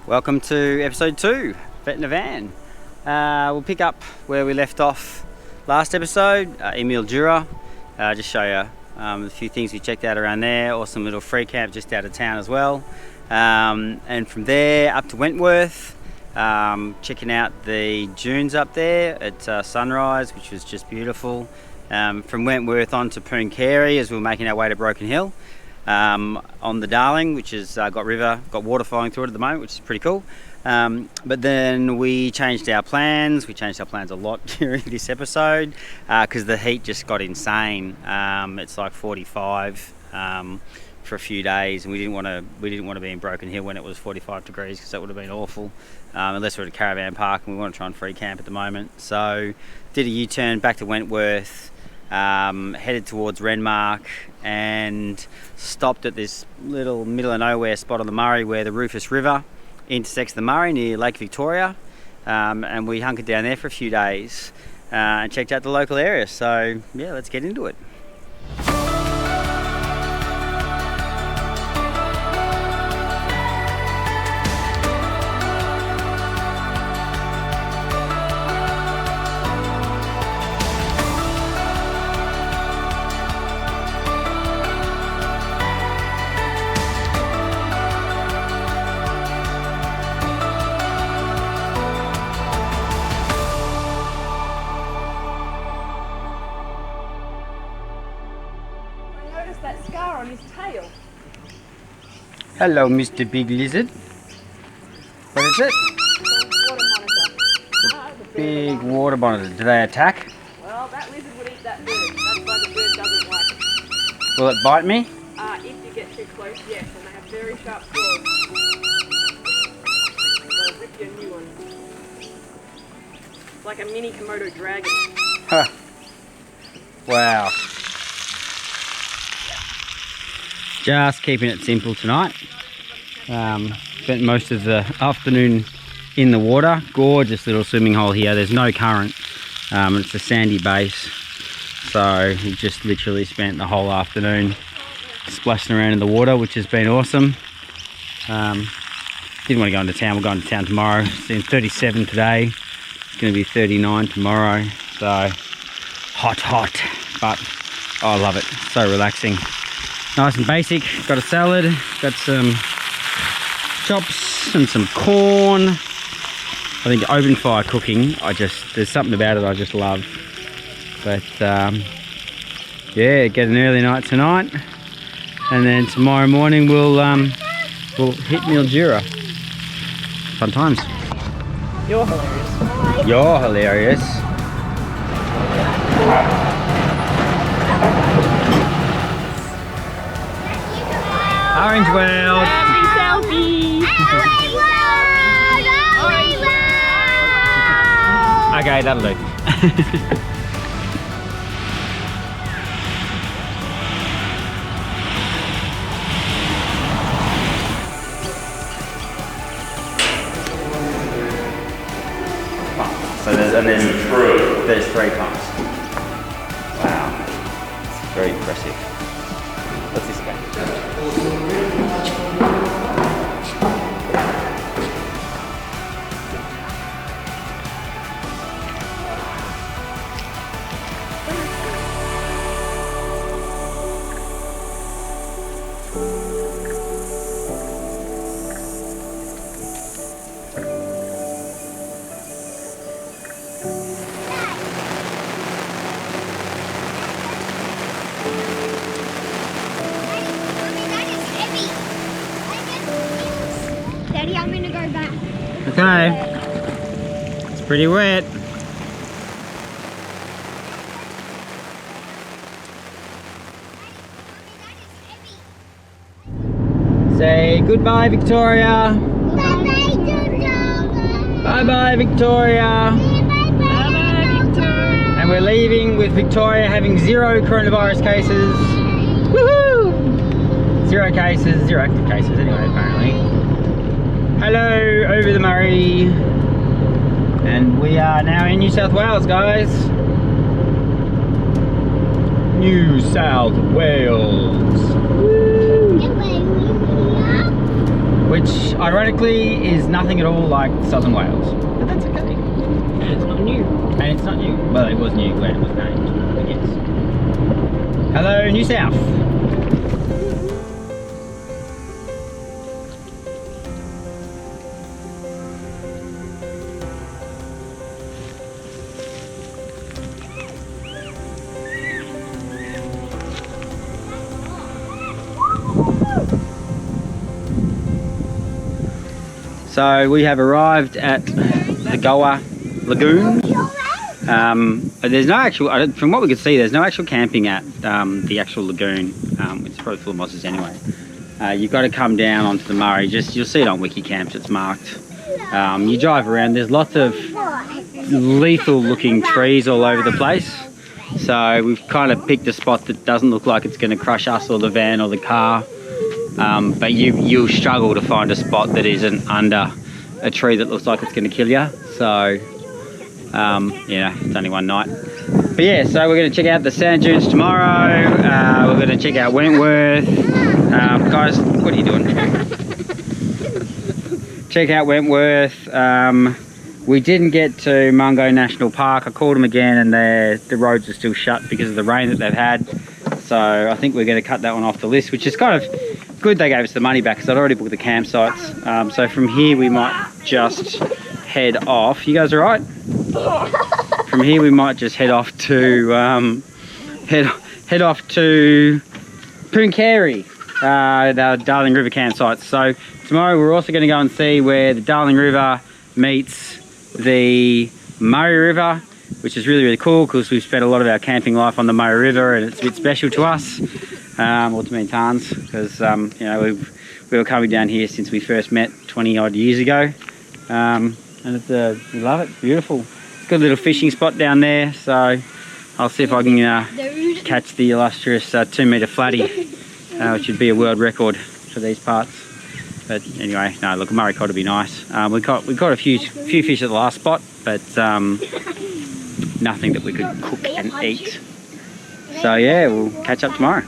Welcome to episode 2, Vet in a Van. We'll pick up where we left off last episode in Mildura. Just show you a few things we checked out around there. Awesome little free camp just out of town as well. And from there up to Wentworth, checking out the dunes up there at sunrise, which was just beautiful. From Wentworth on to Pooncarie as we were making our way to Broken Hill. On the Darling, which has got water flowing through it at the moment, which is pretty cool. But then we changed our plans. We changed our plans a lot during this episode because the heat just got insane. It's like 45 for a few days, and we didn't want to be in Broken Hill when it was 45 degrees because that would have been awful. Unless we're at a caravan park, and we want to try and free camp at the moment. So did a U-turn back to Wentworth. Headed towards Renmark and stopped at this little middle of nowhere spot on the Murray where the Rufus River intersects the Murray near Lake Victoria, and we hunkered down there for a few days and checked out the local area. So yeah, let's get into it. That scar on his tail. Hello, Mr. Big Lizard. What is it? Water monitor. The big water monitor. Do they attack? Well, that lizard would eat that bird. That's why the bird doesn't like it. Will it bite me? If you get too close, yes, and they have very sharp claws. They'll rip you a new one. It's like a mini Komodo dragon. Huh. Wow. Just keeping it simple tonight. Spent most of the afternoon in the water. Gorgeous little swimming hole here. There's no current. It's a sandy base. So we just literally spent the whole afternoon splashing around in the water, which has been awesome. Didn't want to go into town. We're going to town tomorrow. It's in 37 today. It's going to be 39 tomorrow. So hot, but I love it. So relaxing. Nice and basic. Got a salad, got some chops and some corn. I think open fire cooking, there's something about it I just love. But yeah, get an early night tonight, and then tomorrow morning we'll hit Mildura. Fun times. You're hilarious. You're hilarious. Orange world. Happy selfie. Okay, that'll do. So there's 3 pumps. Wow, it's very impressive. What's this about? Daddy, I'm gonna go back. Okay. It's pretty wet. Say goodbye, Victoria. Bye-bye, Dodo. Bye-bye, Victoria. Bye-bye, Victoria. And we're leaving with Victoria having 0 coronavirus cases. Woohoo! 0 cases, 0 active cases anyway, apparently. Hello, over the Murray. And we are now in New South Wales, guys. New South Wales. Woo! We're which ironically is nothing at all like Southern Wales. But that's okay. And it's not new. And it's not new. Well, it was new when it was named, but yes. Hello, New South. So we have arrived at the Goa Lagoon. There's no actual, from what we could see, there's no actual camping at the actual lagoon. It's probably full of mosses anyway. You've got to come down onto the Murray. You'll see it on Wikicamps, it's marked. You drive around, there's lots of lethal looking trees all over the place. So we've kind of picked a spot that doesn't look like it's going to crush us or the van or the car. But you'll struggle to find a spot that isn't under a tree that looks like it's going to kill you. So, it's only one night. But yeah, so we're going to check out the sand dunes tomorrow. We're going to check out Wentworth. Guys, what are you doing? Check out Wentworth. We didn't get to Mungo National Park. I called them again and the roads are still shut because of the rain that they've had. So I think we're going to cut that one off the list, which is kind of good. They gave us the money back because I'd already booked the campsites. So from here we might just head off. You guys all right? From here we might just head off to head off to Pooncarie, the Darling River campsites. So tomorrow we're also going to go and see where the Darling River meets the Murray River, which is really, really cool because we've spent a lot of our camping life on the Murray River and it's a bit special to us, or to me and Tans, because we were coming down here since we first met 20 odd years ago, and we love it. It's beautiful. It's got a little fishing spot down there, so I'll see if I can catch the illustrious 2 metre flatty, which would be a world record for these parts. But anyway, no, look, Murray cod would be nice. We caught a few fish at the last spot, but nothing that we could cook and eat. So yeah, we'll catch up tomorrow.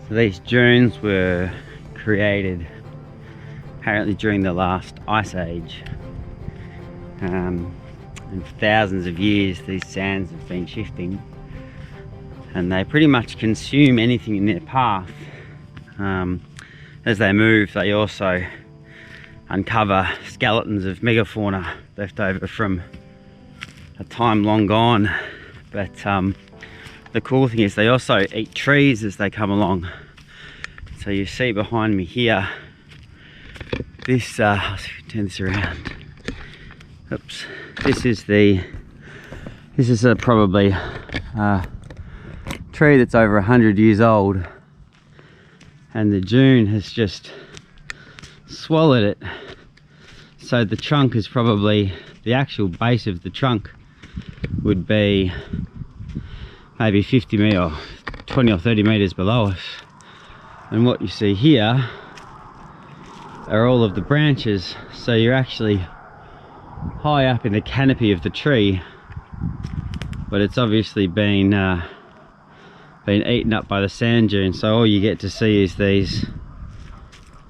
These dunes were created apparently during the last ice age, and for thousands of years these sands have been shifting and they pretty much consume anything in their path. As they move, they also uncover skeletons of megafauna left over from a time long gone. But the cool thing is they also eat trees as they come along. So you see behind me here, this, I'll see if I can turn this around. Oops. This is probably a tree that's over 100 years old, and the dune has just swallowed it. So the trunk is probably, the actual base of the trunk would be maybe 50 meters or 20 or 30 meters below us. And what you see here are all of the branches, so you're actually high up in the canopy of the tree, but it's obviously been eaten up by the sand dune, so all you get to see is these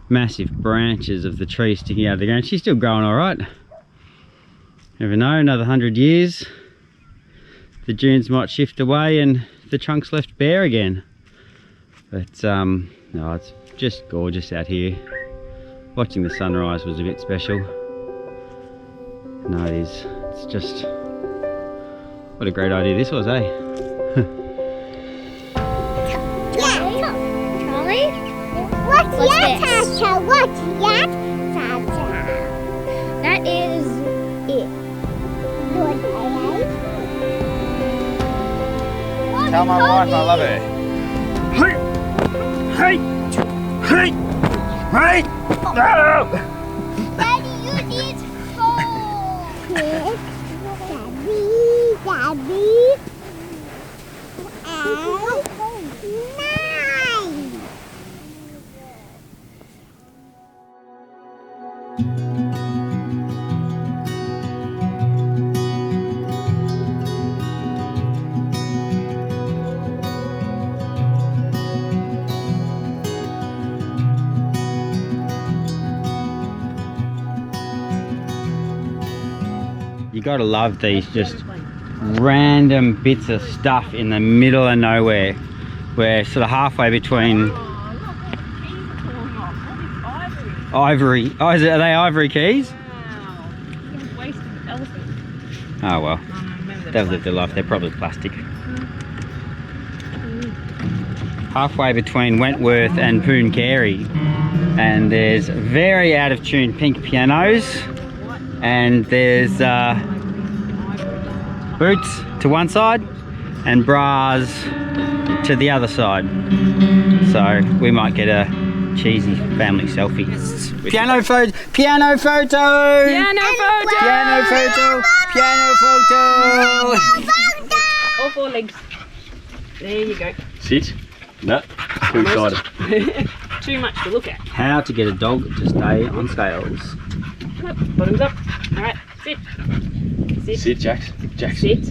massive branches of the tree sticking out of the ground. She's still growing all right. Never know, another 100 years, the dunes might shift away and the trunk's left bare again. But no, it's just gorgeous out here. Watching the sunrise was a bit special. No, it is. It's just, what a great idea this was, eh? Charlie? What's that, Tata? What's that, Tata? That is it. Good, Tell my wife I love her. Hey! Hey! Hey! Hey! No! Daddy, you need phone. Yes. Daddy. And 9. You gotta love these just random bits of stuff in the middle of nowhere. We're sort of halfway between ivory. Oh, are they ivory keys? Oh well, they've lived their life. They're probably plastic. Halfway between Wentworth and Pooncarie, and there's very out of tune pink pianos. And there's boots to one side and bras to the other side. So we might get a cheesy family selfie. Piano photo! Piano photo! Piano photo! Piano photo! Piano photo! All 4 legs. There you go. Sit. No. Two-sided. Too much to look at. How to get a dog to stay on scales. Bottoms up. Alright, sit. Sit. Sit, Jax. Jax. Sit.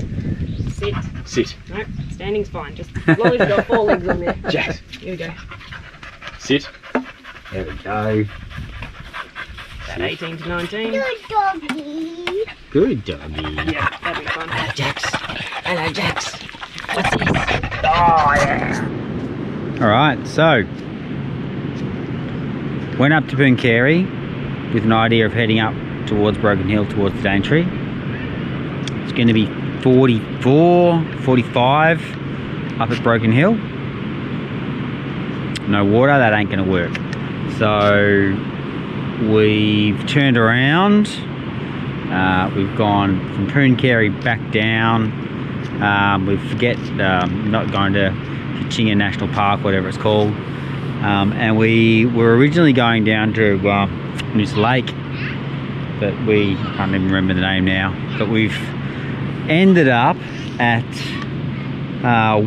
Sit. Sit. No, standing's fine. Just as long as you've got 4 legs on there. Jax. Here we go. Sit. There we go. About 18 to 19. Good doggy. Good doggy. Yeah, that'll be fun. Hello, Jax. Hello, Jax. What's this? Oh, yeah. Alright, so went up to Pooncarie with an idea of heading up towards Broken Hill, towards the Daintree. It's going to be 44, 45 up at Broken Hill. No water, that ain't going to work. So we've turned around. We've gone from Pooncarie back down. We forget not going to Chinga National Park, whatever it's called. And we were originally going down to Moose Lake, but we can't even remember the name now. But we've ended up at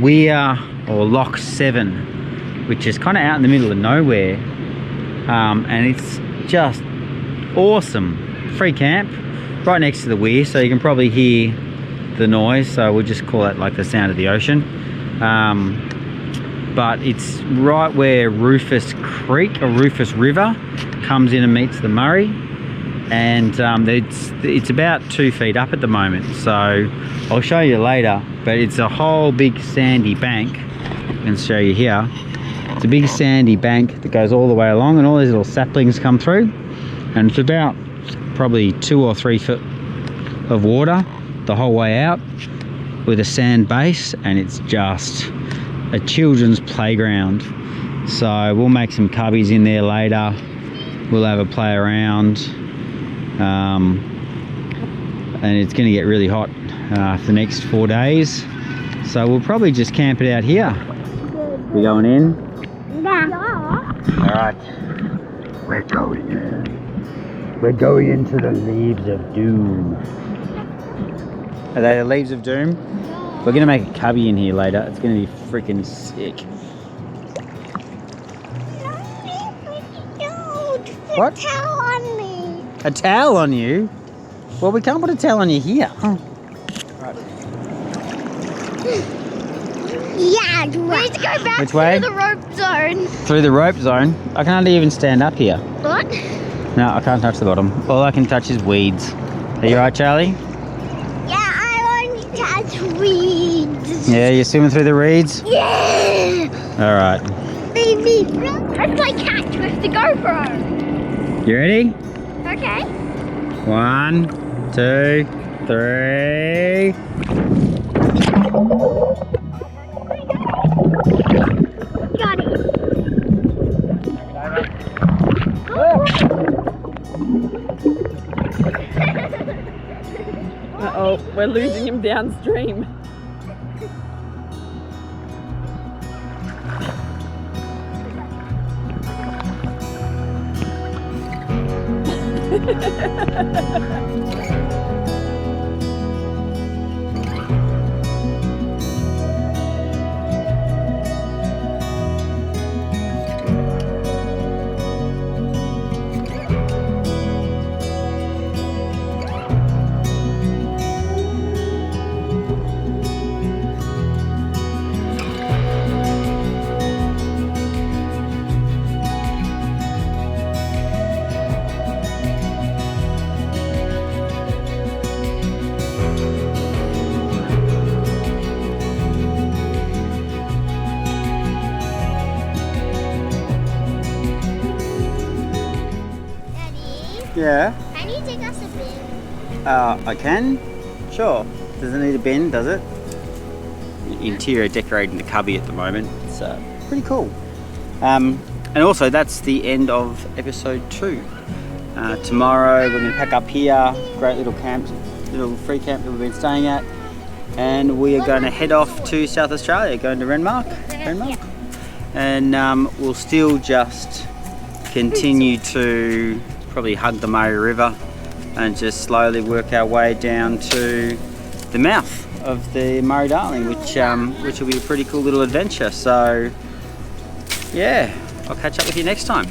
Weir or Loch 7, which is kind of out in the middle of nowhere, and it's just awesome. Free camp right next to the weir, so you can probably hear the noise. So we'll just call it like the sound of the ocean. But it's right where Rufus Creek or Rufus River comes in and meets the Murray, and it's about 2 feet up at the moment, so I'll show you later. But it's a whole big sandy bank. I can show you here. It's a big sandy bank that goes all the way along, and all these little saplings come through, and it's about probably 2 or 3 foot of water the whole way out with a sand base, and it's just a children's playground. So we'll make some cubbies in there later. We'll have a play around, and it's going to get really hot for the next 4 days, so we'll probably just camp it out here. We going in? Yeah. Alright, we're going in. We're going into the Leaves of Doom. Are they the Leaves of Doom? We're going to make a cubby in here later. It's going to be freaking sick. What? A towel on me. A towel on you? Well, we can't put a towel on you here. Oh. Right. Yeah, we need to go back Which way? to the zone. Through the rope zone? I can hardly even stand up here. What? No, I can't touch the bottom. All I can touch is weeds. Are you right, Charlie? Yeah, I want to touch weeds. Yeah, you're swimming through the reeds? Yeah. All right. Baby, let's play catch with the GoPro. You ready? Okay. 1, 2, 3. Got it. Uh-oh, we're losing him downstream. Yeah. Can you take us a bin? I can. Sure. Does it need a bin, does it? Interior decorating the cubby at the moment. It's pretty cool. And also that's the end of episode 2. Tomorrow we're going to pack up here. Great little camp, little free camp that we've been staying at. And we are going to head off to South Australia, going to Renmark. And we'll still just continue to probably hug the Murray River and just slowly work our way down to the mouth of the Murray-Darling, which will be a pretty cool little adventure. So yeah, I'll catch up with you next time.